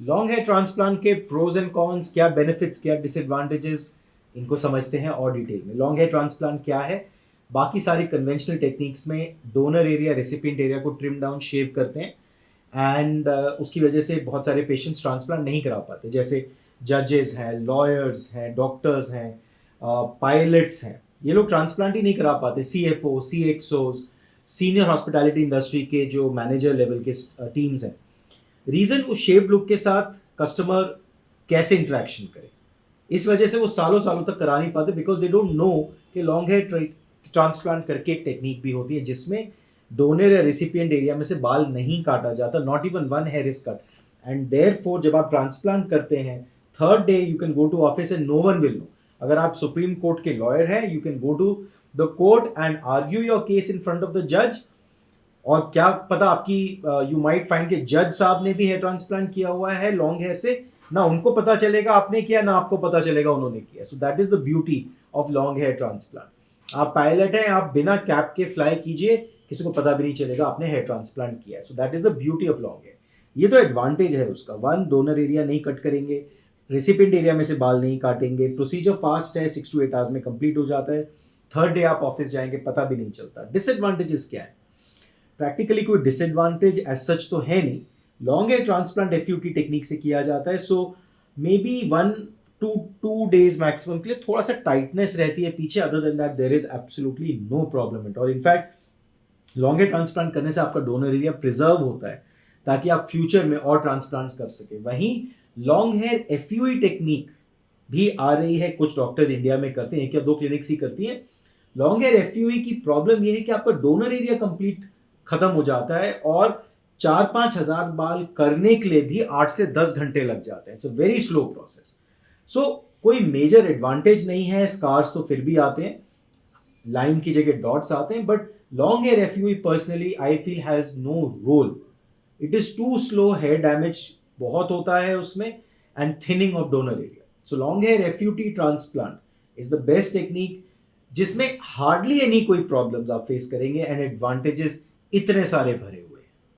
Long hair transplant के pros and cons, क्या benefits, क्या डिसएडवांटेजेस, इनको समझते हैं और डिटेल में। लॉन्ग हेयर ट्रांसप्लांट क्या है? बाकी सारी कन्वेंशनल टेक्निक्स में डोनर एरिया, रेसिपिएंट एरिया को ट्रिम डाउन, शेव करते हैं एंड उसकी वजह से बहुत सारे पेशेंट्स ट्रांसप्लांट नहीं करा पाते, जैसे जजेस हैं, लॉयर्स हैं, डॉक्टर्स हैं, पायलट्स हैं, ये लोग ट्रांसप्लांट ही नहीं करा पाते। CFO, CXOs, senior hospitality industry के जो मैनेजर लेवल के टीम्स हैं। रीज़न, उस शेप्ड लुक के साथ कस्टमर कैसे इंटरेक्शन करे, इस वजह से वो सालों सालों तक करा नहीं पाते, बिकॉज दे डोंट नो कि लॉन्ग हेयर ट्रांसप्लांट करके एक टेक्निक भी होती है जिसमें डोनर या रेसिपिएंट एरिया में से बाल नहीं काटा जाता, not even one hair is cut, and therefore जब आप ट्रांसप्लांट करते हैं, third day you can go to office and no one will know. अगर आप सुप्रीम कोर्ट के लॉयर हैं, you can go to the court and argue your case in front of the जज, और क्या पता आपकी यू माइट फाइंड कि जज साहब ने भी हेयर ट्रांसप्लांट किया हुआ है लॉन्ग हेयर से, ना उनको पता चलेगा आपने किया, ना आपको पता चलेगा उन्होंने किया। So that is the beauty of long hair transplant. आप पायलट हैं, आप बिना कैप के फ्लाई कीजिए, किसी को पता भी नहीं चलेगा आपने हेयर ट्रांसप्लांट किया है। So that is the beauty of long hair. ये तो एडवांटेज है उसका। वन, डोनर एरिया नहीं कट करेंगे, रेसिपिएंट एरिया में से बाल नहीं काटेंगे, प्रोसीजर फास्ट है, 6 to 8 आवर्स में कंप्लीट हो जाता है, थर्ड डे आप ऑफिस जाएंगे पता भी नहीं चलता। डिसएडवांटेजेस क्या है? प्रैक्टिकली कोई डिसएडवांटेज एज सच तो है नहीं। Long hair transplant FUT technique से किया जाता है, so may be 1 to 2 days maximum के लिए थोड़ा सा टाइटनेस रहती है पीछे, other than that there is absolutely no problem at all. In fact long hair transplant करने से आपका डोनर एरिया प्रिजर्व होता है ताकि आप फ्यूचर में और ट्रांसप्लांट्स कर सके। वहीं लॉन्ग हेयर FUE टेक्निक भी आ रही है, कुछ डॉक्टर्स इंडिया में करते हैं, 1 या 2 क्लिनिक्स ही करती हैं। लॉन्ग हेयर FUE की प्रॉब्लम यह है कि आपका डोनर एरिया कंप्लीट खत्म हो जाता है और 4-5 हजार बाल करने के लिए भी 8 से 10 घंटे लग जाते हैं। It's a very slow process. So कोई मेजर एडवांटेज नहीं है। स्कार्स तो फिर भी आते हैं, लाइन की जगह डॉट्स आते हैं, but long hair FUE personally I feel has no role. It is too slow, hair damage बहुत होता है उसमें, and thinning of donor area. So long hair FUT transplant is the best technique जिसमें hardly any कोई problems आप face करेंगे and advantages इतने सारे भरे हुए।